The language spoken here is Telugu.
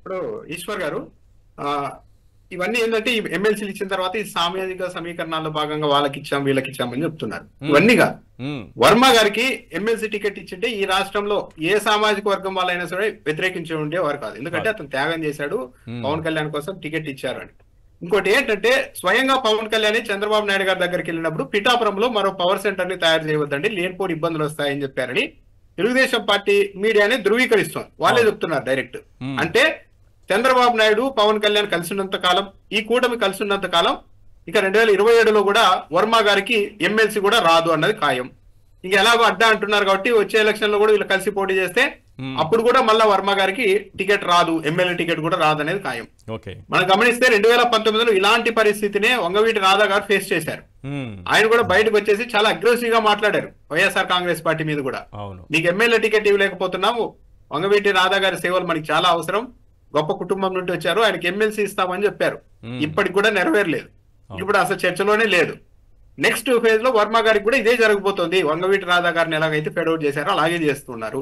ఇప్పుడు ఈశ్వర్ గారు ఆ ఇవన్నీ ఏంటంటే ఈ ఎమ్మెల్సీలు ఇచ్చిన తర్వాత ఈ సామాజిక సమీకరణాల్లో భాగంగా వాళ్ళకి ఇచ్చాం వీళ్ళకి ఇచ్చామని చెప్తున్నారు. ఇవన్నీగా వర్మ గారికి ఎమ్మెల్సీ టికెట్ ఇచ్చింటే ఈ రాష్ట్రంలో ఏ సామాజిక వర్గం వాళ్ళైనా సరే వ్యతిరేకించి ఉండేవారు కాదు. ఎందుకంటే అతను త్యాగం చేశాడు, పవన్ కళ్యాణ్ కోసం టికెట్ ఇచ్చారు అని. ఇంకోటి ఏంటంటే స్వయంగా పవన్ కళ్యాణ్ చంద్రబాబు నాయుడు గారి దగ్గరికి వెళ్ళినప్పుడు పిఠాపురంలో మరో పవర్ సెంటర్ ని తయారు చేయవద్దండి, లేనిపోని ఇబ్బందులు వస్తాయని చెప్పారని తెలుగుదేశం పార్టీ మీడియానే ధృవీకరిస్తోంది. వాళ్ళే చెప్తున్నారు డైరెక్ట్. అంటే చంద్రబాబు నాయుడు పవన్ కళ్యాణ్ కలిసి ఉన్నంత కాలం, ఈ కూటమి కలిసి ఉన్నంత కాలం, ఇక 2027లో కూడా వర్మ గారికి ఎమ్మెల్సీ కూడా రాదు అన్నది ఖాయం. ఇంక ఎలాగో అడ్డా అంటున్నారు కాబట్టి వచ్చే ఎలక్షన్ లో కూడా వీళ్ళు కలిసి పోటీ చేస్తే అప్పుడు కూడా మళ్ళా వర్మ గారికి టికెట్ రాదు, ఎమ్మెల్యే టికెట్ కూడా రాదు అనేది ఖాయం. మనం గమనిస్తే 2019లో ఇలాంటి పరిస్థితినే వంగవీటి రాధా గారు ఫేస్ చేశారు. ఆయన కూడా బయటకు వచ్చేసి చాలా అగ్రెసివ్ గా మాట్లాడారు వైఎస్ఆర్ కాంగ్రెస్ పార్టీ మీద కూడా. నీకు ఎమ్మెల్యే టికెట్ ఇవ్వలేకపోతున్నాము, వంగవీటి రాధా గారి సేవలు మనకి చాలా అవసరం, గొప్ప కుటుంబం నుండి వచ్చారు, ఆయనకి ఎమ్మెల్సీ ఇస్తామని చెప్పారు. ఇప్పటికి కూడా నెరవేరలేదు, ఇప్పుడు అసలు చర్చలోనే లేదు. నెక్స్ట్ ఫేజ్ లో వర్మ గారికి కూడా ఇదే జరగబోతోంది. వంగవీటి రాధా గారిని ఎలాగైతే ఫెడౌట్ చేశారో అలాగే చేస్తున్నారు.